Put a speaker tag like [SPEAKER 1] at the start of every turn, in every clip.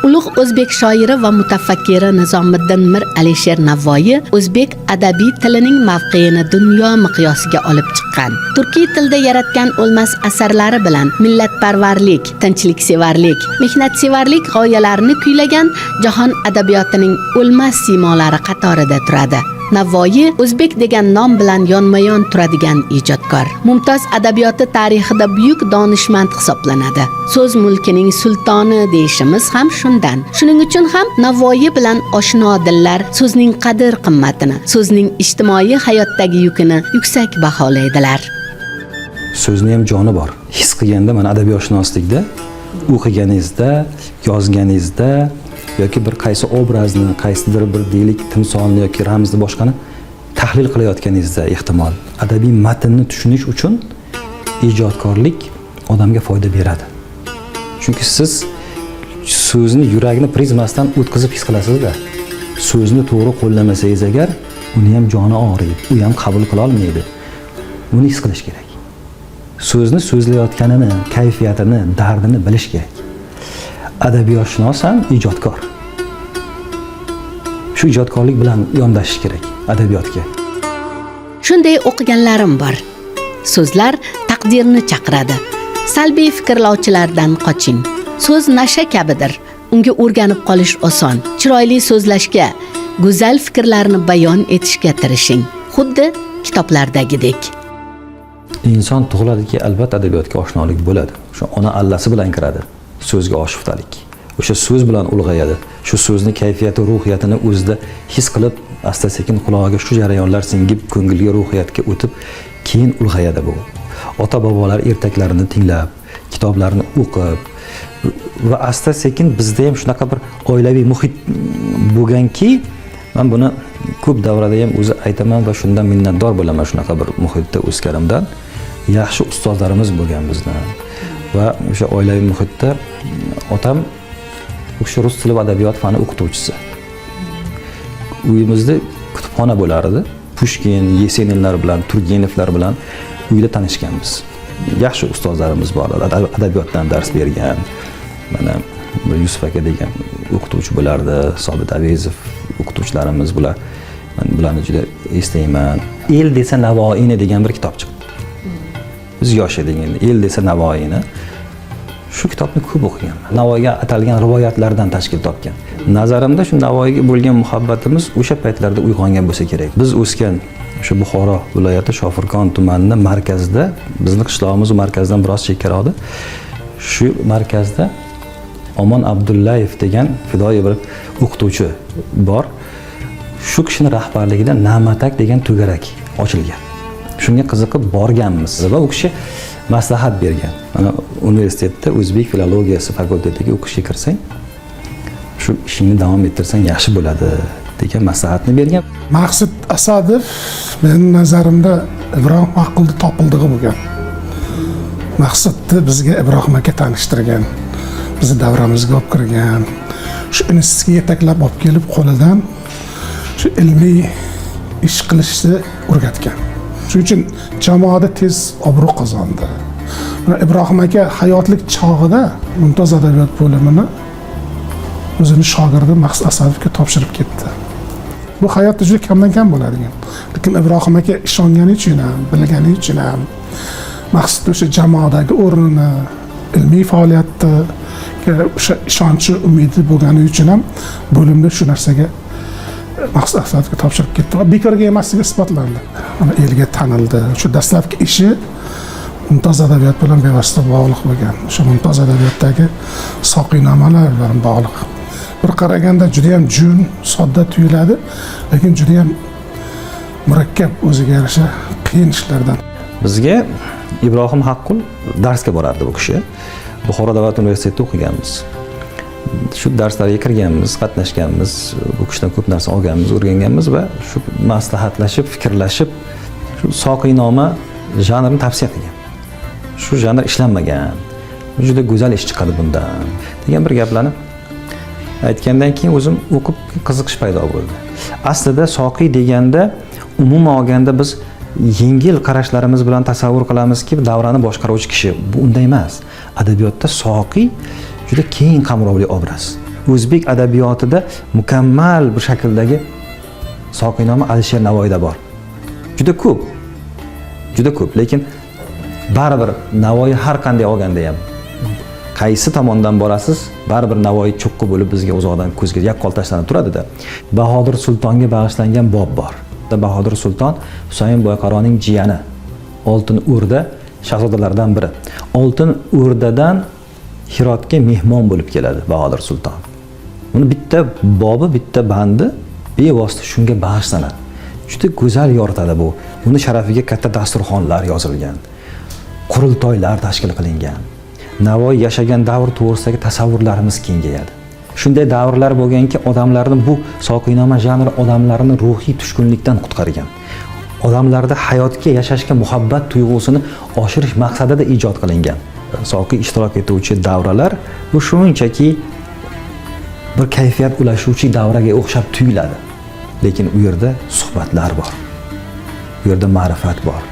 [SPEAKER 1] Ulug' o'zbek shoiri va mutafakkiri Nizomiddin Mir Alisher Navoiy o'zbek adabiy tilining mavqeini dunyo miqyosiga olib chiqqan. Turkiy tilda yaratgan o'lmas asarlari bilan millatparvarlik, tinchliksevarlik, mehnatsevarlik g'oyalarini kuylagan jahon adabiyotining o'lmas siymolari qatorida turadi. Navoiy o'zbek degan nom bilan yonma-yon turadigan ijodkor. Mumtoz adabiyoti tarixida buyuk donishmand hisoblanadi. So'z mulkining sultoni deyishimiz ham shundan. Shuning uchun ham Navoiy bilan oshno dillar so'zning qadr-qimmatini, so'zning ijtimoiy hayotdagi yukini yuksak baholaydilar.
[SPEAKER 2] So'zni ham joni bor. His qilganda mana adabiyotshunoslikda o'qiganingizda, yozganingizda yoki bir qaysi obrazni, qaysidir bir deylik timsolni yoki ramzni boshqani tahlil qilayotganingizda ehtimol adabiy matnni tushunish uchun ijodkorlik odamga foyda beradi. Chunki siz so'zni yuragini prizmasidan o'tkazib his qilasizda. So'zni to'g'ri qo'llamasangiz agar, uni ham joni og'riydi, u ham qabul qila olmaydi. Uni his qilish kerak. So'zni so'zlayotganini, kayfiyatini, dardini bilish kerak. Adabiyotshunos ham ijodkor. Shu ijodkorlik bilan yondashish kerak adabiyotga.
[SPEAKER 1] Shunday o'qiganlarim bor. So'zlar taqdirni chaqiradi. Salbiy fikrlovchilardan qoching. So'z nasha kabidir. Unga o'rganib qolish oson. Chiroyli so'zlashga, go'zal fikrlarni bayon etishga tirishing. Xuddi kitoblardagidek.
[SPEAKER 2] Inson tug'iladiki, albatta adabiyotga oshnolik bo'ladi. O'sha ona allasi bilan kiradi. So'zga oshiqtalik. O'sha so'z bilan ulg'ayadi. Shu so'zni kayfiyati, ruhiyatini o'zida his qilib, asta-sekin qulog'iga shu jarayonlar singib, ko'ngilga, ruhiyatga o'tib, keyin ulg'ayadi bu. Ota-bobolar ertaklarini tinglab, kitoblarni o'qib va asta-sekin bizda ham shunaqa bir oilaviy muhit bo'lganki, men buni ko'p davrada ham o'zi aytaman va shundan minnatdor bo'laman shunaqa bir muhitda o'sganimdan. Yaxshi ustozlarimiz bo'lgan bizdan. Va o'sha oilaviy muhitda otam o'sha rus tili va adabiyot fani o'qituvchisi. Uyimizda kutubxona bo'lardi. Pushkin, Yeseninlar bilan, Turgenevlar bilan uyda tanishganmiz. Yaxshi ustozlarimiz bor, adabiyotdan dars bergan. Mana Yusuf aka degan o'qituvchi bo'lardi, Sobit Avezov o'qituvchilarimiz bular. Men bularni juda eslayman. El desa Navoiyni degan bir kitob chiqdi. Biz yosh edik endi. El desa Navoiyni. Shu kitobni ko'p o'qiganman. Navoiyga atalgan rivoyatlardan tashkil topgan. Nazarimda shu Navoiyga bo'lgan muhabbatimiz o'sha paytlarda uyg'ongan bo'lsa kerak. Biz o'sgan o'sha Buxoro viloyati Shofirkon tumanining markazida, bizning qishlog'imiz markazdan biroz chekkaroqda. Shu markazda Omon Abdullayev degan fidoyi bir o'qituvchi bor. Shu kishining rahbarligida Namatak degan to'garak ochilgan. Shunga qiziqib borganmiz va u kishi maslahat bergan. Mana universitetda o'zbek filologiyasi fakultetiga o'qishga kirsang, shu ishingni davom ettirsang yaxshi bo'ladi degan maslahatni bergan.
[SPEAKER 3] Maqsud Asadov mening nazarimda Ibrohim Haqqulni topildig'i bo'lgan. Maqsadni bizga Ibrohim aka tanishtirgan, bizni davramizga olib kirgan, shu institutga yetaklab olib kelib qo'lidan shu ilmiy ish qilishni o'rgatgan. Shuning uchun jamoada tez obro' qozondi. Ibrohim aka hayotlik chog'ida Mumtoz adabiyot bo'limini o'zini shogirdi Maqsud Asadovga topshirib ketdi. Bu hayotda juda kamdan-kam bo'ladigan. Lekin Ibrohim aka ishongani uchun ham, bilgani uchun ham Maqsud o'sha jamoadagi o'rnini, ilmiy faoliyatda o'sha ishonchi, umidi bo'lgani uchun ham bo'limda shu narsaga Maqsud Asadovga topshirib ketdi va bekorga emasligi isbotlandi. Mana elga tanildi. Shu dastlabki ishi Mumtoz adabiyot bilan bevosita bog'liq bo'lgan. O'sha Mumtoz adabiyotdagi soqiynomalar bilan bog'liq. Bir qaraganda juda ham jun, sodda tuyuladi, lekin juda ham murakkab, o'ziga yarasha qiyin ishlardan.
[SPEAKER 2] Bizga Ibrohim Haqqul darsga borardi bu kishi. Buxoro davlat universitetida o'qiganmiz. Shu darslarga kirganmiz, qatnashganmiz, bu kishidan ko'p narsa olganmiz, o'rganganmiz va shu maslahatlashib, fikrlashib, shu soqiynoma janrini tavsiya qilgan. Shu janr ishlanmagan. Juda go'zal ish chiqadi bundan degan bir gaplarni aytgandan keyin o'zim o'qib qiziqish paydo bo'ldi. Aslida soqiy deganda umuman olganda biz yengil qarashlarimiz bilan tasavvur qilamizki, davrani boshqaruvchi kishi. Bu unday emas. Adabiyotda soqiy juda keng qamrovli obraz. o'zbek adabiyotida mukammal bir shakldagi soqinoma Alisher Navoiyda bor. Juda ko'p. Juda ko'p, lekin baribir Navoiy har qanday olganda ham qaysi tomondan borasiz, baribir Navoiy cho'qqi bo'lib bizga uzoqdan ko'zga yaqqol tashlanib turadi-da. Bahodir Sultonga bag'ishlangan bob bor. Bahodir Sulton Husayn Boyqaroning jiyani, Oltin O'rda shahzodalardan biri. Oltin O'rdadan Hirotga mehmon bo'lib keladi Bahodir Sulton. Uni bitta bobi, bitta bandi bevosita shunga bag'ishlanadi. Juda go'zal yoritadi bu. Uni sharafiga katta dasturxonlar yozilgan. Qurultoylar tashkil qilingan. Navoiy yashagan davr to'g'risidagi tasavvurlarimiz kengayadi. Shunday davrlar bo'lganki, odamlarni bu soqinoma janri odamlarni ruhiy tushkunlikdan qutqargan. Odamlarda hayotga, yashashga muhabbat tuyg'usini oshirish maqsadida ijod qilingan. Soqi ishtirok etuvchi davralar bu shunchaki bir kayfiyat ulashuvchi davraga o'xshab tuyuladi. Lekin u yerda suhbatlar bor. U yerda ma'rifat bor.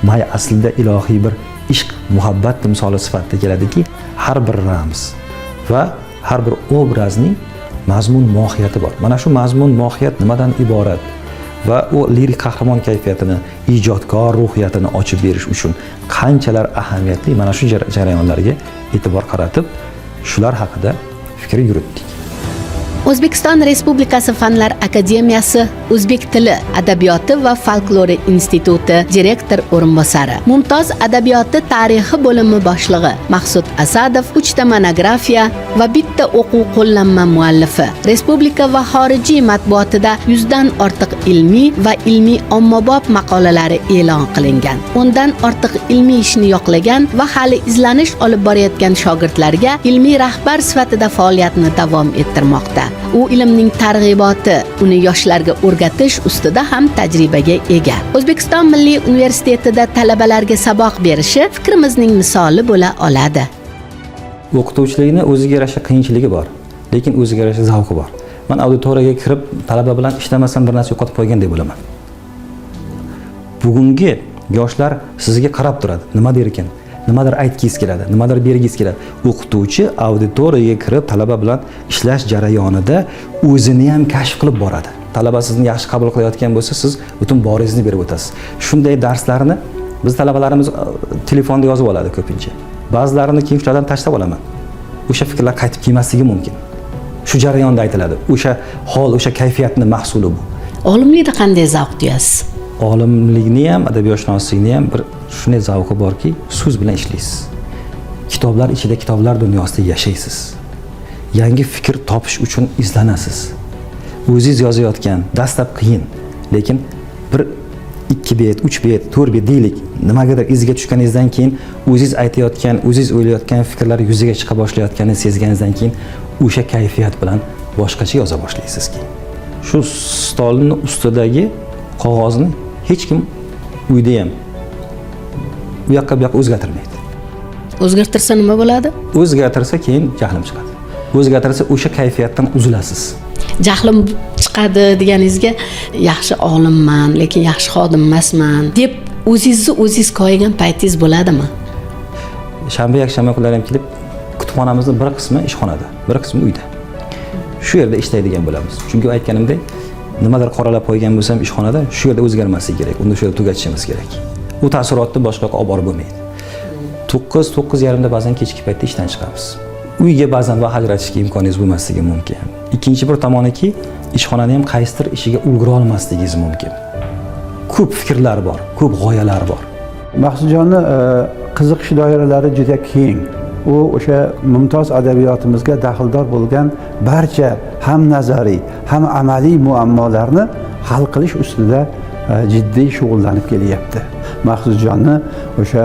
[SPEAKER 2] May aslida ilohiy bir ishq, muhabbat timsoli sifatida keladiki, har bir ramz va har bir obrazning mazmun mohiyati bor. Mana shu mazmun mohiyat nimadan iborat va u lirik qahramon kayfiyatini, ijodkor ruhiyatini ochib berish uchun qanchalar ahamiyatli, mana shu jarayonlarga e'tibor qaratib, shular haqida fikr yuritdik.
[SPEAKER 1] O'zbekiston Respublikasi Fanlar Akademiyasi O'zbek tili, adabiyoti va folklori instituti direktor o'rinbosari, Mumtoz adabiyoti tarixi bo'limi boshlig'i Maqsud Asadov 3 ta monografiya va bitta o'quv qo'llanma muallifi. Respublika va xorijiy matbuotida 100 dan ortiq ilmiy va ilmiy ommabop maqolalari e'lon qilingan. 10 dan ortiq ilmiy ishni yoqlagan va hali izlanish olib borayotgan shogirdlarga ilmiy rahbar sifatida faoliyatini davom ettirmoqda. U ilmning targ'iboti, uni yoshlarga o'rgatish ustida ham tajribaga ega. O'zbekiston Milliy universitetida talabalarga saboq berishi fikrimizning misoli bo'la oladi.
[SPEAKER 2] O'qituvchilikni o'ziga yarasha qiyinchiligi bor, lekin o'ziga yarasha zavqi bor. Men auditoriyaga kirib talaba bilan ishlamasam bir narsa yo'qotib qo'ygandek bo'laman. Bugungi yoshlar sizga qarab turadi. Nima der ekan? Nimadir aytgingiz keladi, nimadir bergingiz keladi. O'qituvchi auditoriyaga kirib talaba bilan ishlash jarayonida o'zini ham kashf qilib boradi. Talaba sizni yaxshi qabul qilayotgan bo'lsa, siz butun boringizni berib o'tasiz. Shunday darslarni biz talabalarimiz telefonda yozib oladi ko'pincha. Ba'zilarini keyin shulardan tashlab olaman. O'sha fikrlar qaytib kelmasligi mumkin. Shu jarayonda aytiladi. O'sha hol, o'sha kayfiyatning mahsuli bu.
[SPEAKER 1] Olimlikda qanday zavq tuyasiz?
[SPEAKER 2] Olimlikni ham, adabiyotshunoslikni ham bir shunday zavqi borki, so'z bilan ishlaysiz. Kitoblar ichida, kitoblar dunyosida yashaysiz. Yangi fikr topish uchun izlanasiz. O'zingiz yozayotgan, dastlab qiyin, lekin bir 2 bet, 3 bet, 4 bet deylik, nimagadir izga tushganingizdan keyin o'zingiz aytayotgan, o'zingiz o'ylayotgan fikrlar yuzaga chiqa boshlayotganini sezganingizdan keyin o'sha kayfiyat bilan boshqacha yoza boshlaysiz keyin. Shu stolning ustidagi qog'ozni hech kim uyda ham bu yoqqa bu yoqqa o'zgartirmaydi.
[SPEAKER 1] O'zgartirsa nima bo'ladi?
[SPEAKER 2] O'zgartirsa keyin jahlim chiqadi. O'zgartirsa o'sha kayfiyatdan uzilasiz.
[SPEAKER 1] Jahlim chiqadi deganingizga, yaxshi olimman, lekin yaxshi xodim emasman deb o'zingiz qo'ygan paytingiz bo'ladimi?
[SPEAKER 2] Shanba, yakshanba kunlari ham kelib, kutubxonamizning bir qismi ishxonada, bir qismi uyda. Shu yerda ishlaydigan bo'lamiz. Chunki aytganimdek, nimadir qoralab qo'ygan bo'lsam ishxonada, shu yerda o'zgarmasligi kerak. Unda shu yerda tugatishimiz kerak. U ta'sirotni boshqa yoqqa olib borib bo'lmaydi. 9:30 ba'zan kechki paytda ishdan chiqamiz. Uyga ba'zan vaqt ajratishga imkoningiz bo'lmasligi mumkin. Ikkinchi bir tomoniki, ishxonani ham qaysidir ishiga ulgura olmasligingiz mumkin. Ko'p fikrlar bor, ko'p g'oyalar bor.
[SPEAKER 4] Maqsudjonning qiziqish doiralari juda keng. U o'sha mumtoz adabiyotimizga daxldor bo'lgan barcha ham nazariy, ham amaliy muammolarni hal qilish ustida jiddiy shug'ullanib kelyapti. Maqsudjonni o'sha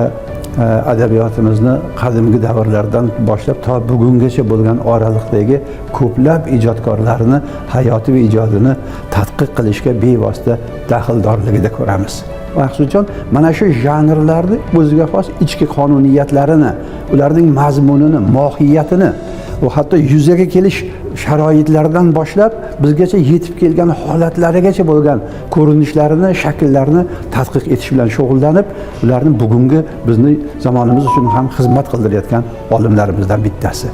[SPEAKER 4] adabiyotimizni qadimgi davrlardan boshlab to bugungacha bo'lgan oraliqdagi ko'plab ijodkorlarni hayoti va ijodini tadqiq qilishga bevosita daxldorligida ko'ramiz. Maqsudjon mana shu janrlarni o'ziga xos ichki qonuniyatlarini, ularning mazmunini, mohiyatini va hatto yuzaga kelish sharoitlaridan boshlab bizgacha yetib kelgan holatlarigacha bo'lgan ko'rinishlarini, shakllarini tadqiq etish bilan shug'ullanib, ularni bugungi bizni zamonimiz uchun ham xizmat qildirayotgan olimlarimizdan bittasi.